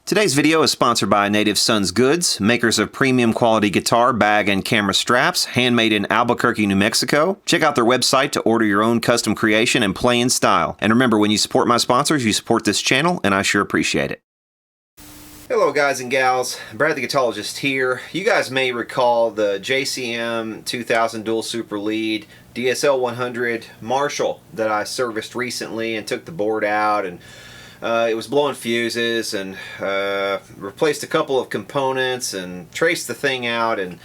Today's video is sponsored by Native Sons Goods, makers of premium quality guitar, bag, and camera straps, handmade in Albuquerque, New Mexico. Check out their website to order your own custom creation and play in style. And remember, when you support my sponsors, you support this channel, and I sure appreciate it. Hello guys and gals, Brad the Guitarologist here. You guys may recall the JCM 2000 Dual Super Lead DSL100 Marshall that I serviced recently and took the board out, and it was blowing fuses, and replaced a couple of components and traced the thing out, and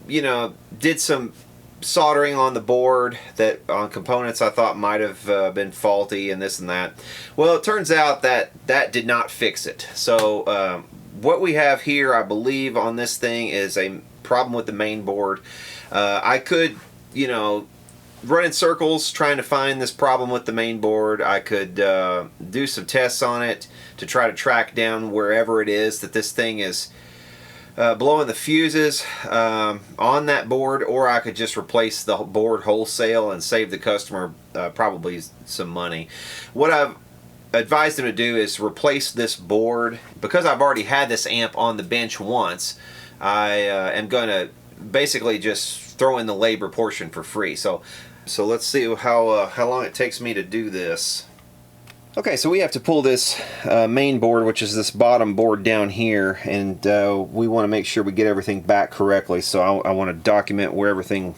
you know, did some soldering on the board that on components I thought might have been faulty and this and that. Well, it turns out that that did not fix it. So what we have here, I believe, on this thing is a problem with the main board. I could, you know, run in circles trying to find this problem with the main board. I could do some tests on it to try to track down wherever it is that this thing is blowing the fuses on that board, or I could just replace the board wholesale and save the customer probably some money. What I've advised him to do is replace this board. Because I've already had this amp on the bench once, I am going to basically just throw in the labor portion for free. So let's see how long it takes me to do this. Okay, so we have to pull this main board, which is this bottom board down here, and we want to make sure we get everything back correctly. So I want to document where everything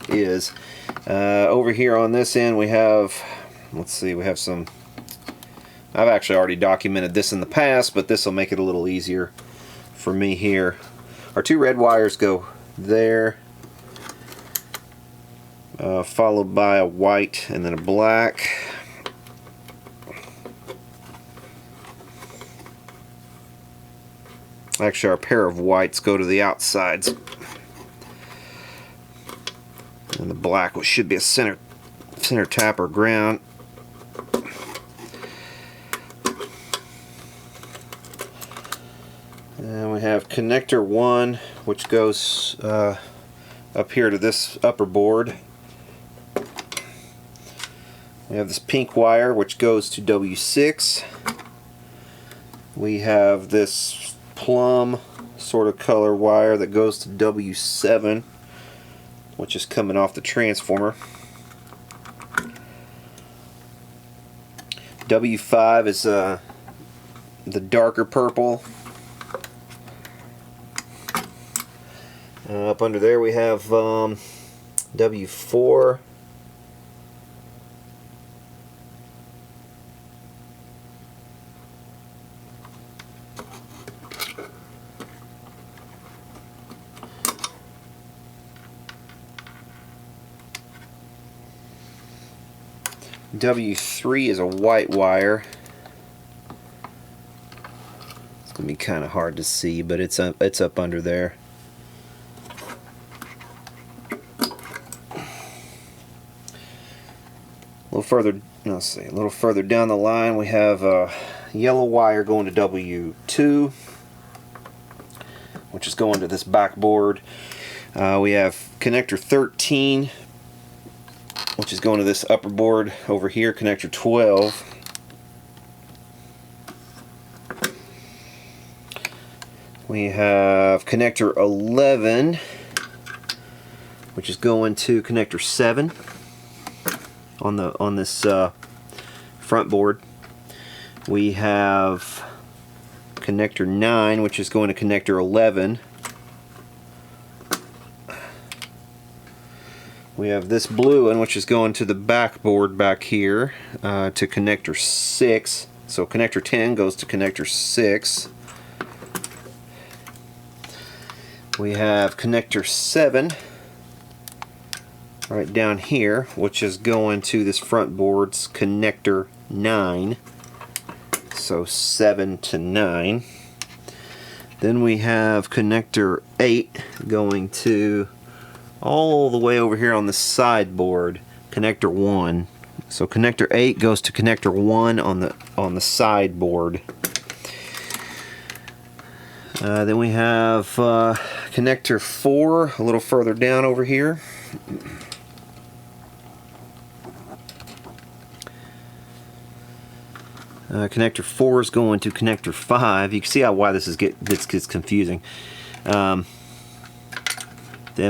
is. Over here on this end we have, let's see, we have some, I've actually already documented this in the past, but this will make it a little easier for me here. Our two red wires go there, followed by a white and then a black. Actually, our pair of whites go to the outsides, and the black, which should be a center tap or ground. And we have connector 1, which goes up here to this upper board. We have this pink wire, which goes to W6. We have this plum sort of color wire that goes to W7, which is coming off the transformer. W5 is the darker purple. Up under there we have W4. W3 is a white wire. It's gonna be kind of hard to see, but it's up under there. A little further, let's see, a little further down the line, we have a yellow wire going to W2, which is going to this backboard. We have connector 13, which is going to this upper board over here, connector 12. We have connector 11, which is going to connector 7 on this front board. We have connector 9, which is going to connector 11. We have this blue one, which is going to the backboard back here to connector 6. So connector 10 goes to connector 6. We have connector 7 right down here, which is going to this front board's connector 9. So 7 to 9. Then we have connector 8 going to all the way over here on the sideboard, connector 1. So connector 8 goes to connector 1 on the sideboard. Then we have connector 4 a little further down over here. Connector 4 is going to connector 5. You can see why this gets confusing. Then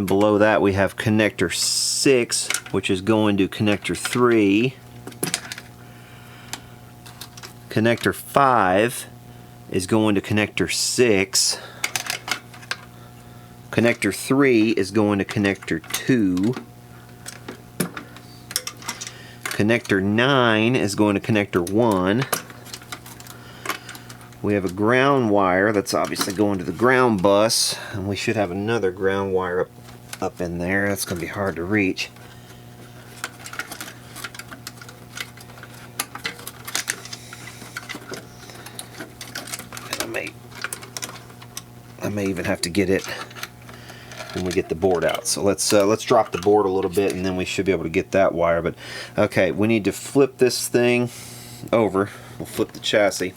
below that we have connector 6, which is going to connector 3. Connector 5 is going to connector 6. Connector 3 is going to connector 2. Connector 9 is going to connector 1. We have a ground wire that's obviously going to the ground bus, and we should have another ground wire up in there. That's going to be hard to reach. And I may even have to get it when we get the board out. So let's drop the board a little bit, and then we should be able to get that wire. But okay, we need to flip this thing over. We'll flip the chassis.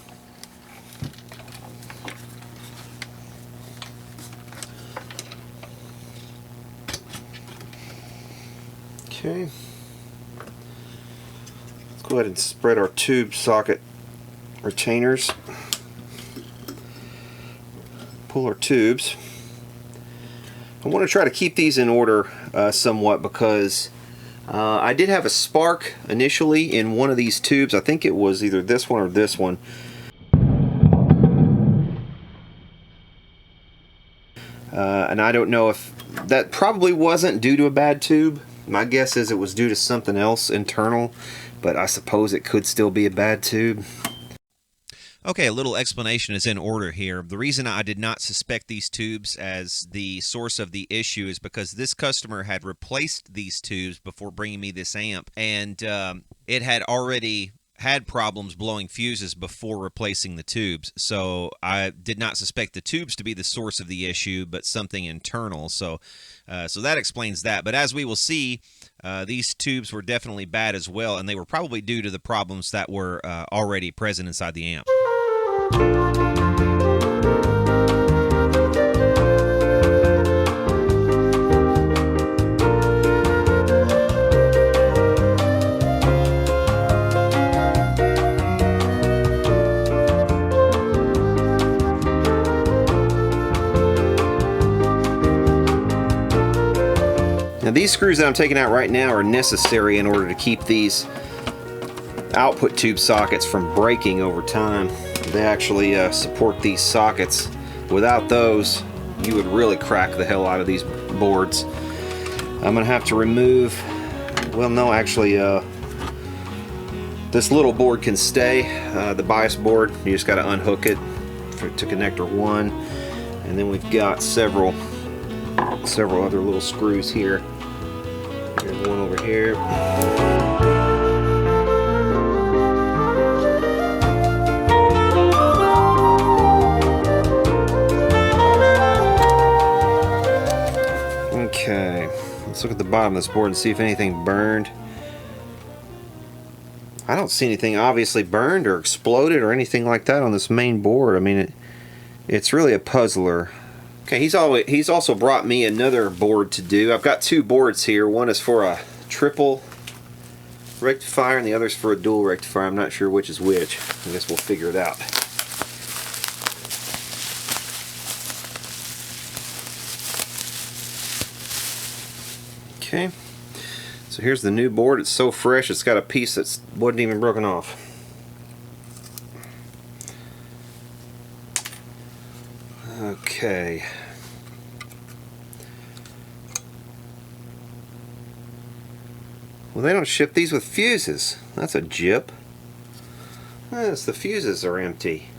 Okay. Let's go ahead and spread our tube socket retainers. Pull our tubes. I want to try to keep these in order somewhat, because I did have a spark initially in one of these tubes. I think it was either this one or this one. And I don't know if that probably wasn't due to a bad tube. My guess is it was due to something else internal, but I suppose it could still be a bad tube. Okay, a little explanation is in order here. The reason I did not suspect these tubes as the source of the issue is because this customer had replaced these tubes before bringing me this amp, and it had already had problems blowing fuses before replacing the tubes. So I did not suspect the tubes to be the source of the issue, but something internal. So that explains that. But as we will see, these tubes were definitely bad as well, and they were probably due to the problems that were already present inside the amp. Now these screws that I'm taking out right now are necessary in order to keep these output tube sockets from breaking over time. They actually support these sockets. Without those, you would really crack the hell out of these boards. I'm gonna have to remove, well no, actually this little board can stay, the bias board. You just gotta unhook it to connector 1, and then we've got several other little screws here. There's one over here. Okay, let's look at the bottom of this board and see if anything burned. I don't see anything obviously burned or exploded or anything like that on this main board. I mean, it's really a puzzler. Okay, he's also brought me another board to do. I've got two boards here. One is for a triple rectifier and the other is for a dual rectifier. I'm not sure which is which. I guess we'll figure it out. Okay, so here's the new board. It's so fresh, it's got a piece that wasn't even broken off. Okay. Well, they don't ship these with fuses. That's a jip. Yes, the fuses are empty.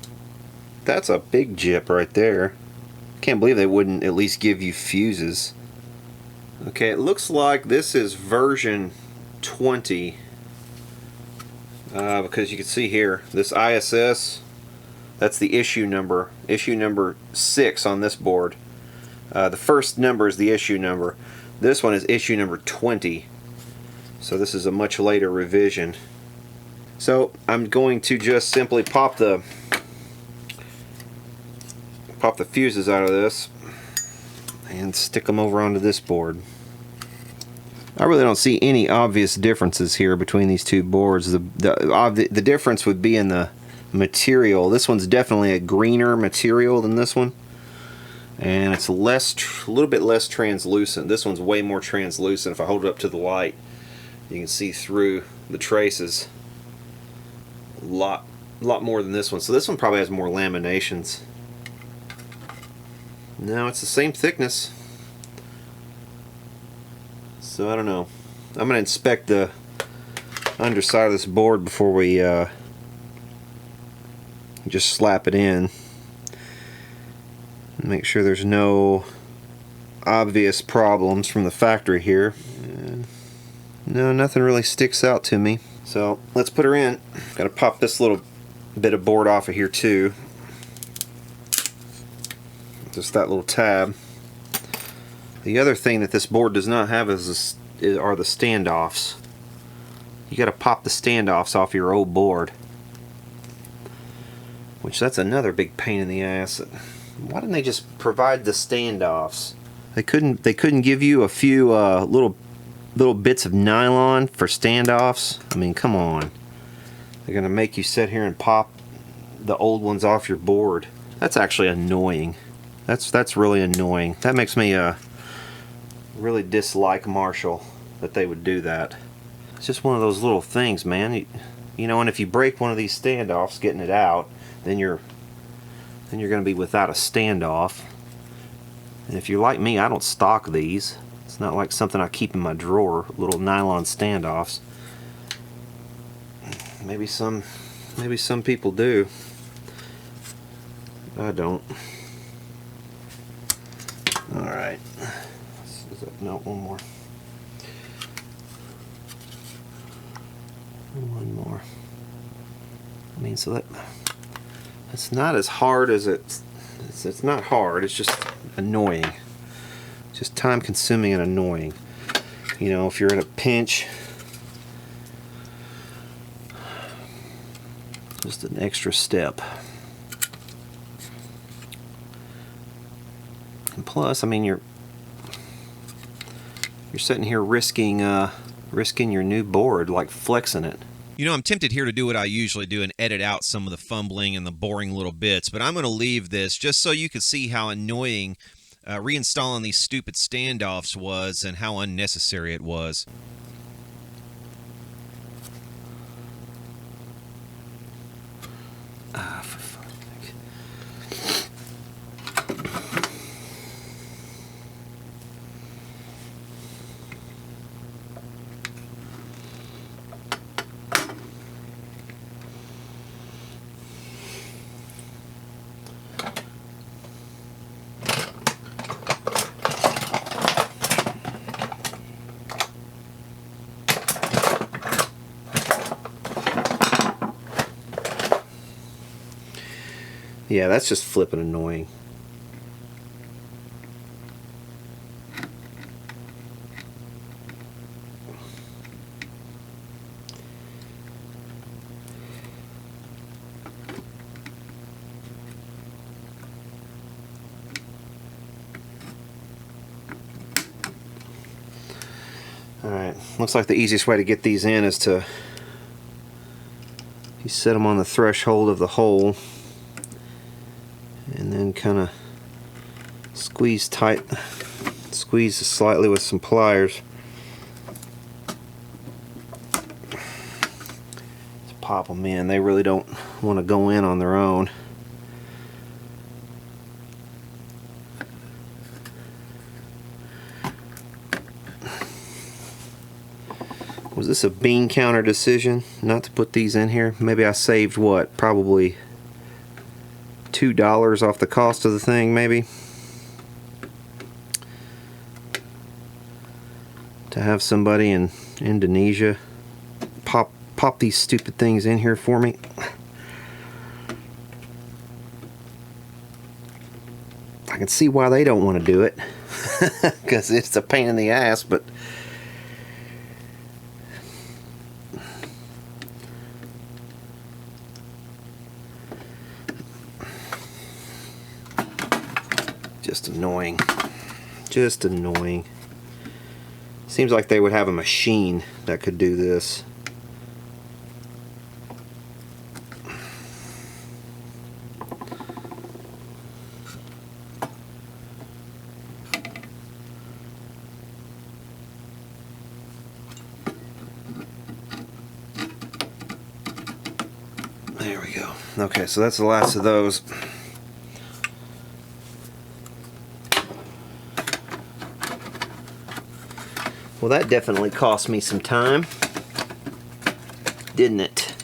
That's a big jip right there. Can't believe they wouldn't at least give you fuses. Okay, it looks like this is version 20 because you can see here this ISS, that's the issue number 6 on this board. The first number is the issue number. This one is issue number 20, so this is a much later revision. So I'm going to just simply pop the fuses out of this and stick them over onto this board. I really don't see any obvious differences here between these two boards. The difference would be in the material. This one's definitely a greener material than this one, and it's a little bit less translucent. This one's way more translucent. If I hold it up to the light, you can see through the traces a lot more than this one. So this one probably has more laminations. No, it's the same thickness. So I don't know. I'm going to inspect the underside of this board before we just slap it in. Make sure there's no obvious problems from the factory here. And no, nothing really sticks out to me. So let's put her in. Got to pop this little bit of board off of here too. Just that little tab. The other thing that this board does not have are the standoffs. You got to pop the standoffs off your old board, which that's another big pain in the ass. Why didn't they just provide the standoffs? They couldn't give you a few little bits of nylon for standoffs. I mean, come on. They're gonna make you sit here and pop the old ones off your board. That's actually annoying. That's really annoying. That makes me really dislike Marshall that they would do that. It's just one of those little things, man. You know, and if you break one of these standoffs getting it out, then you're going to be without a standoff. And if you're like me, I don't stock these. It's not like something I keep in my drawer, little nylon standoffs. Maybe some people do. I don't. All right. No, one more. One more. I mean, so that's not as hard as it's not hard, it's just annoying. It's just time consuming and annoying. You know, if you're in a pinch, just an extra step. And plus, I mean, you're sitting here risking your new board, like flexing it. You know, I'm tempted here to do what I usually do and edit out some of the fumbling and the boring little bits, but I'm going to leave this just so you can see how annoying reinstalling these stupid standoffs was and how unnecessary it was. For fuck's sake. Yeah, that's just flippin' annoying. Alright, looks like the easiest way to get these in is to you set them on the threshold of the hole and then kind of squeeze tight, squeeze slightly with some pliers. Just pop them in. They really don't want to go in on their own. Was this a bean counter decision not to put these in here? Maybe I saved what? Probably $2 off the cost of the thing, maybe. To have somebody in Indonesia pop these stupid things in here for me. I can see why they don't want to do it, because it's a pain in the ass, but just annoying. Just annoying. Seems like they would have a machine that could do this. There we go. Okay, so that's the last of those. Well, that definitely cost me some time, didn't it?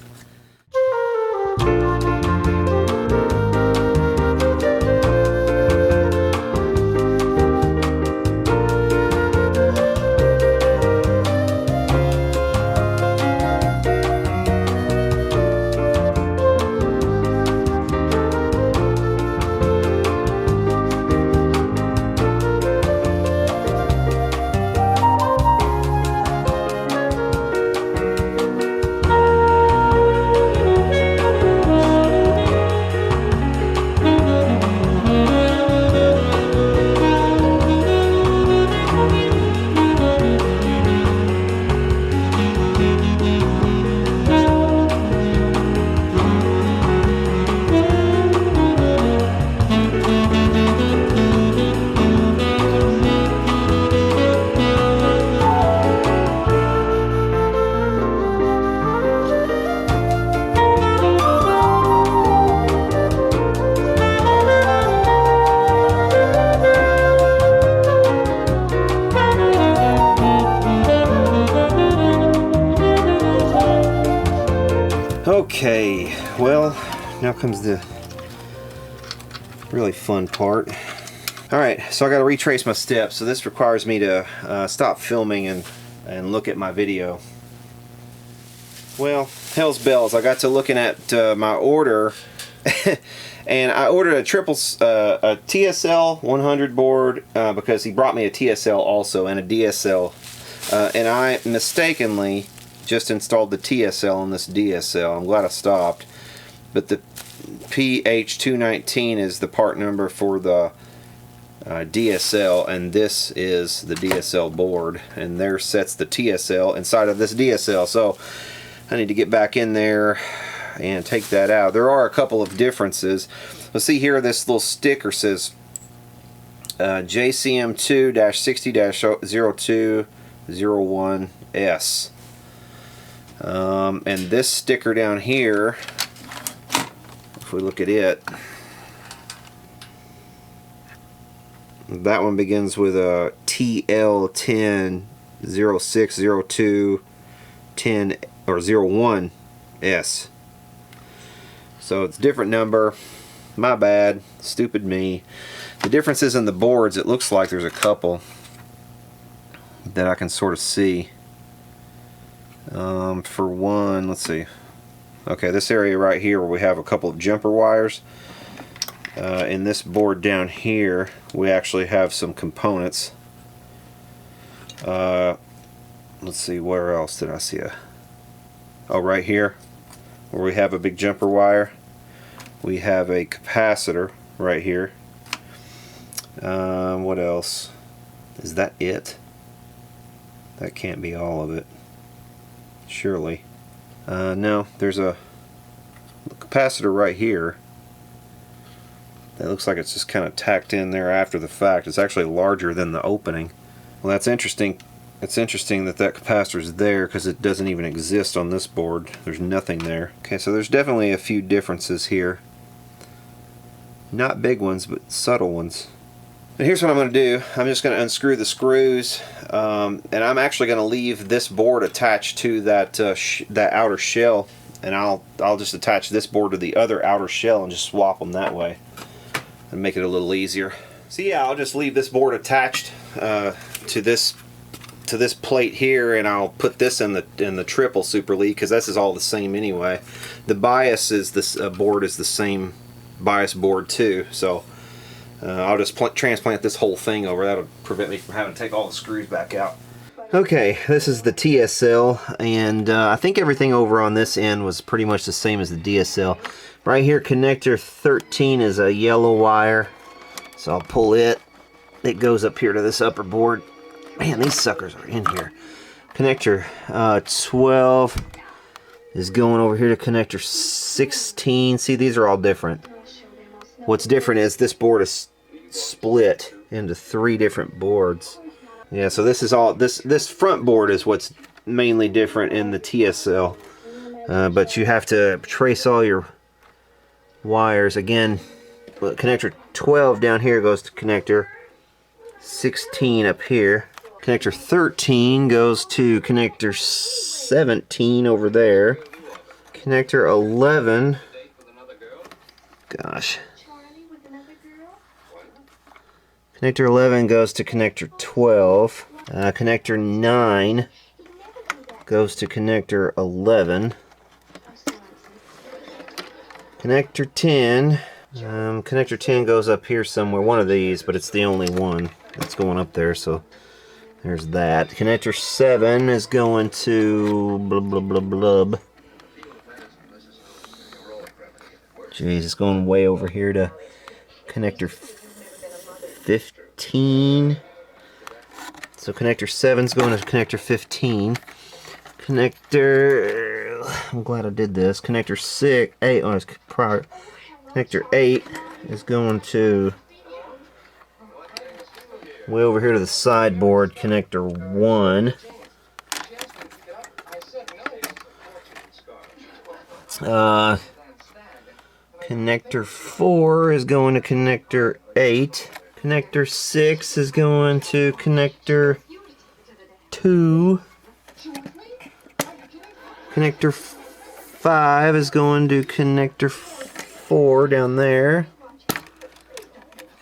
Okay, well, now comes the really fun part. Alright, so I got to retrace my steps, so this requires me to stop filming and look at my video. Well, hell's bells, I got to looking at my order, and I ordered a TSL100 board because he brought me a TSL also and a DSL, and I mistakenly just installed the TSL on this DSL. I'm glad I stopped. But the PH219 is the part number for the DSL, and this is the DSL board, and there sets the TSL inside of this DSL. So I need to get back in there and take that out. There are a couple of differences. Let's see here, this little sticker says JCM2-60-0201S. And this sticker down here, if we look at it, that one begins with a TL10-0602-10 or 01S. So it's a different number. My bad, stupid me. The differences in the boards, it looks like there's a couple that I can sort of see. For one, let's see. Okay, this area right here where we have a couple of jumper wires. In this board down here, we actually have some components. Let's see, where else did I see a... Oh, right here, where we have a big jumper wire. We have a capacitor right here. What else? Is that it? That can't be all of it. Surely. No, there's a capacitor right here. That looks like it's just kind of tacked in there after the fact. It's actually larger than the opening. Well, that's interesting. It's interesting that that capacitor is there because it doesn't even exist on this board. There's nothing there. Okay, so there's definitely a few differences here. Not big ones, but subtle ones. And here's what I'm going to do. I'm just going to unscrew the screws, and I'm actually going to leave this board attached to that that outer shell, and I'll just attach this board to the other outer shell and just swap them that way and make it a little easier. So yeah, I'll just leave this board attached to this plate here, and I'll put this in the triple super lead because this is all the same anyway. The bias is this board is the same bias board too, so I'll just transplant this whole thing over. That'll prevent me from having to take all the screws back out. Okay, this is the TSL, and I think everything over on this end was pretty much the same as the DSL. Right here, connector 13 is a yellow wire, so I'll pull it. It goes up here to this upper board. Man, these suckers are in here. Connector 12 is going over here to connector 16. See, these are all different. What's different is this board is split into 3 different boards. Yeah, so this is all this front board is what's mainly different in the TSL. But you have to trace all your wires. Again, connector 12 down here goes to connector 16 up here. Connector 13 goes to connector 17 over there. Connector 11, gosh. Connector 11 goes to connector 12. Connector 9 goes to connector 11. Connector 10. Connector 10 goes up here somewhere. One of these, but it's the only one that's going up there, so there's that. Connector 7 is going to blub blub blub blub. Jeez, it's going way over here to connector 15. So connector 7 is going to connector 15. Connector, I'm glad I did this. Connector 8, oh, it's prior. Connector 8 is going to way over here to the sideboard, connector 1. Connector 4 is going to connector 8. Connector 6 is going to connector 2. Connector 5 is going to connector 4 down there.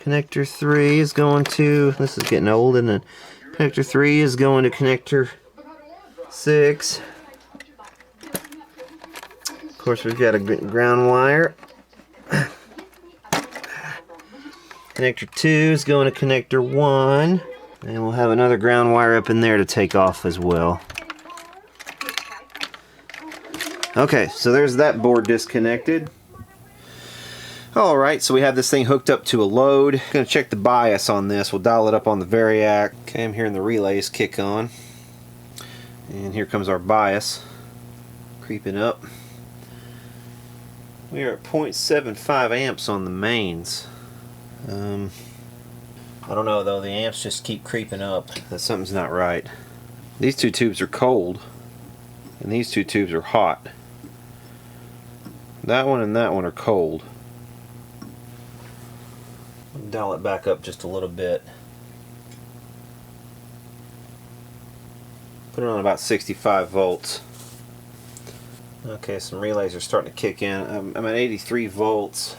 Connector 3 is going to, this is getting old, isn't it? Connector 3 is going to connector 6. Of course, we've got a ground wire. Connector 2 is going to connector 1. And we'll have another ground wire up in there to take off as well. Okay, so there's that board disconnected. Alright, so we have this thing hooked up to a load. Going to check the bias on this. We'll dial it up on the variac. Okay, I'm hearing the relays kick on. And here comes our bias. Creeping up. We are at 0.75 amps on the mains. I don't know though, the amps just keep creeping up. That something's not right. These two tubes are cold. And these two tubes are hot. That one and that one are cold. Dial it back up just a little bit. Put it on about 65 volts. Okay, some relays are starting to kick in. I'm at 83 volts.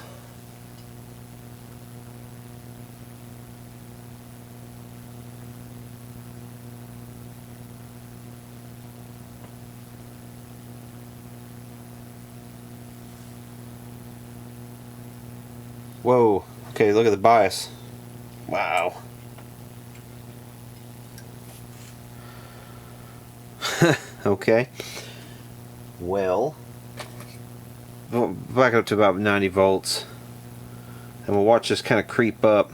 Whoa. Okay, look at the bias. Wow. Okay. Well, back up to about 90 volts. And we'll watch this kind of creep up.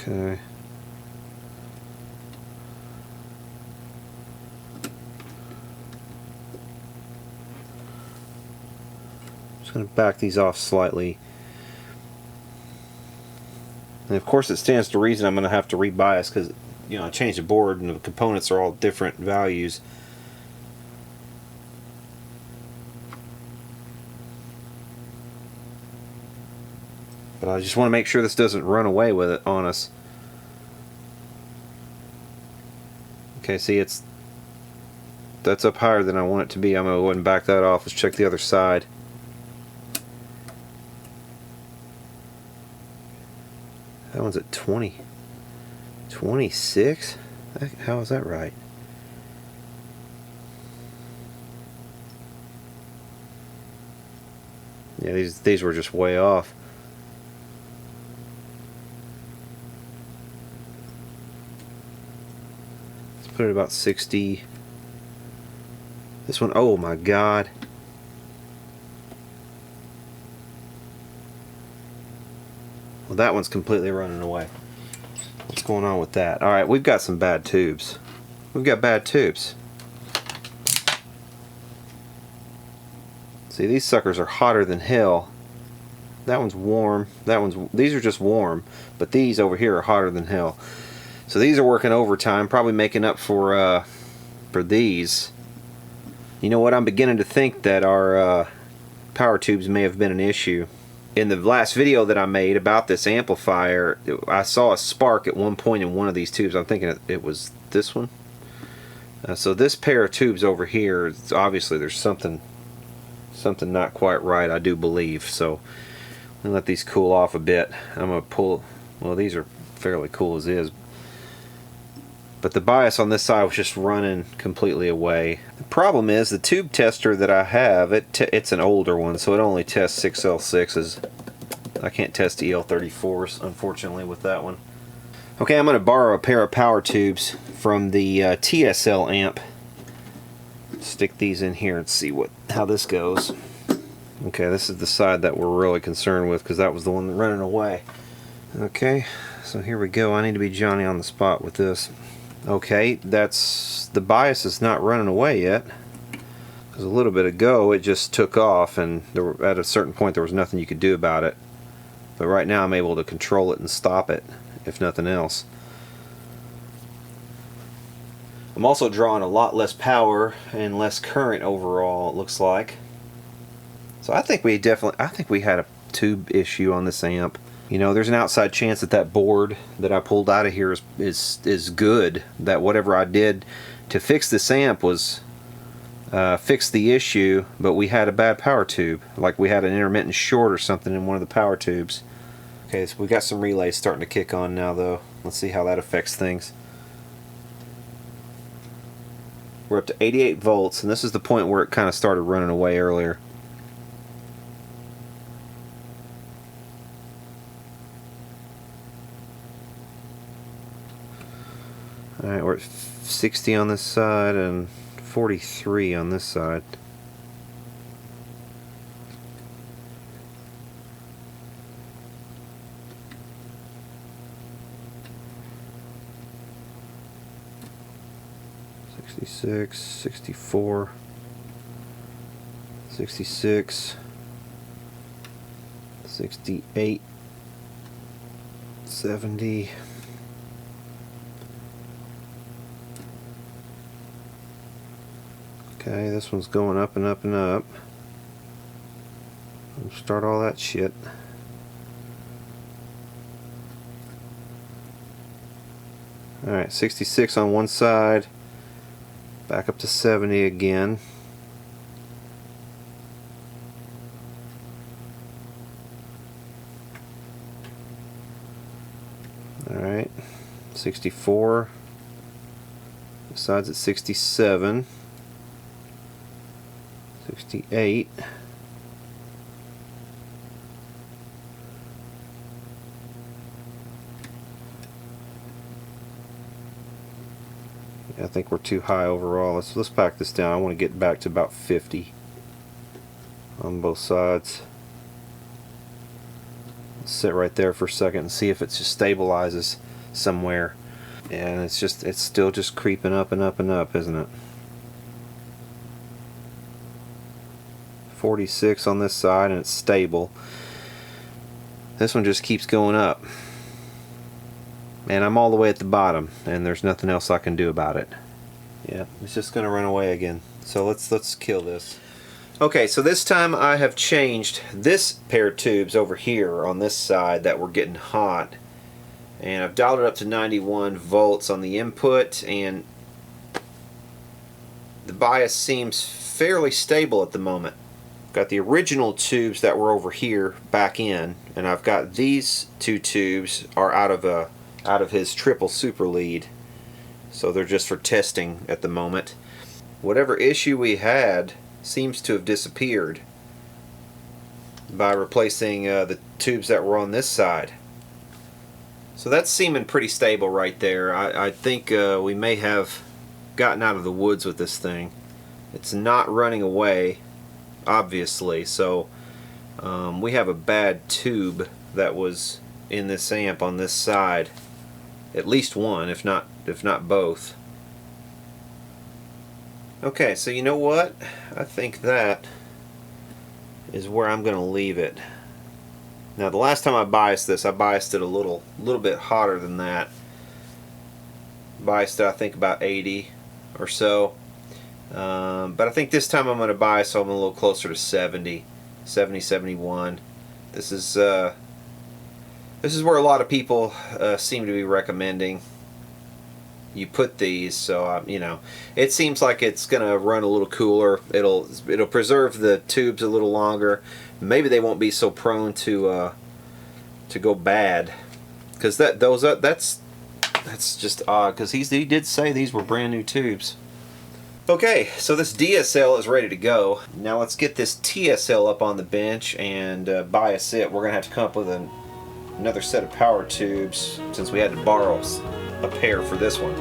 Okay. Just going to back these off slightly. And of course it stands to reason I'm going to have to rebias because, you know, I changed the board and the components are all different values. But I just want to make sure this doesn't run away with it on us. Okay, see, that's up higher than I want it to be. I'm going to go ahead and back that off. Let's check the other side. That one's at 20. 26? How is that right? Yeah, these were just way off. Let's put it about 60. This one, oh my God. Well, that one's completely running away. What's going on with that? Alright, we've got some bad tubes. We've got bad tubes. See, these suckers are hotter than hell. That one's warm. These are just warm, but these over here are hotter than hell. So these are working overtime, probably making up for these. You know what? I'm beginning to think that our power tubes may have been an issue. In the last video that I made about this amplifier, I saw a spark at one point in one of these tubes. I'm thinking it was this one. So this pair of tubes over here, obviously there's something not quite right, I do believe. So I'm gonna let these cool off a bit. I'm gonna pull. Well, these are fairly cool as is. But the bias on this side was just running completely away. The problem is the tube tester that I have, it's an older one, so it only tests 6L6s. I can't test EL34s, unfortunately, with that one. Okay, I'm going to borrow a pair of power tubes from the TSL amp. Stick these in here and see how this goes. Okay, this is the side that we're really concerned with because that was the one running away. Okay, so here we go. I need to be Johnny on the spot with this. Okay, the bias is not running away yet. Because a little bit ago it just took off, and at a certain point there was nothing you could do about it. But right now I'm able to control it and stop it, if nothing else. I'm also drawing a lot less power and less current overall, it looks like. So I think we had a tube issue on this amp. You know, there's an outside chance that that board that I pulled out of here is good. That whatever I did to fix this amp was fix the issue, but we had a bad power tube. Like we had an intermittent short or something in one of the power tubes. Okay, so we got some relays starting to kick on now though. Let's see how that affects things. We're up to 88 volts, and this is the point where it kind of started running away earlier. Alright, we're at 60 on this side and 43 on this side. Six, 64, 66, 68, 70. Okay, this one's going up and up and up. We'll start all that shit. Alright, 66 on one side. Back up to 70 again. Alright, 64. This side's at 67. 68. I think we're too high overall. Let's pack this down. I want to get back to about 50 on both sides. Let's sit right there for a second and see if it just stabilizes somewhere. And it's still just creeping up and up and up, isn't it? 46 on this side, and it's stable. This one just keeps going up. And I'm all the way at the bottom, and there's nothing else I can do about it. Yeah, it's just going to run away again. So let's kill this. Okay, so this time I have changed this pair of tubes over here on this side that were getting hot. And I've dialed it up to 91 volts on the input, and the bias seems fairly stable at the moment. Got the original tubes that were over here back in, and I've got these two tubes are out of his triple super lead, so they're just for testing at the moment. Whatever issue we had seems to have disappeared by replacing the tubes that were on this side. So that's seeming pretty stable right there. I think we may have gotten out of the woods with this thing. It's not running away, obviously, so we have a bad tube that was in this amp on this side. At least one, if not both. Okay, so you know what? I think that is where I'm going to leave it. Now the last time I biased this, I biased it a little bit hotter than that. Biased it, I think, about 80 or so. But I think this time I'm going to bias them a little closer to 70, 71. This is where a lot of people seem to be recommending you put these. So you know, it seems like it's going to run a little cooler. It'll preserve the tubes a little longer. Maybe they won't be so prone to go bad, because that's just odd, because he did say these were brand new tubes. Okay, so this DSL is ready to go. Now let's get this TSL up on the bench and bias it. We're gonna have to come up with another set of power tubes, since we had to borrow a pair for this one.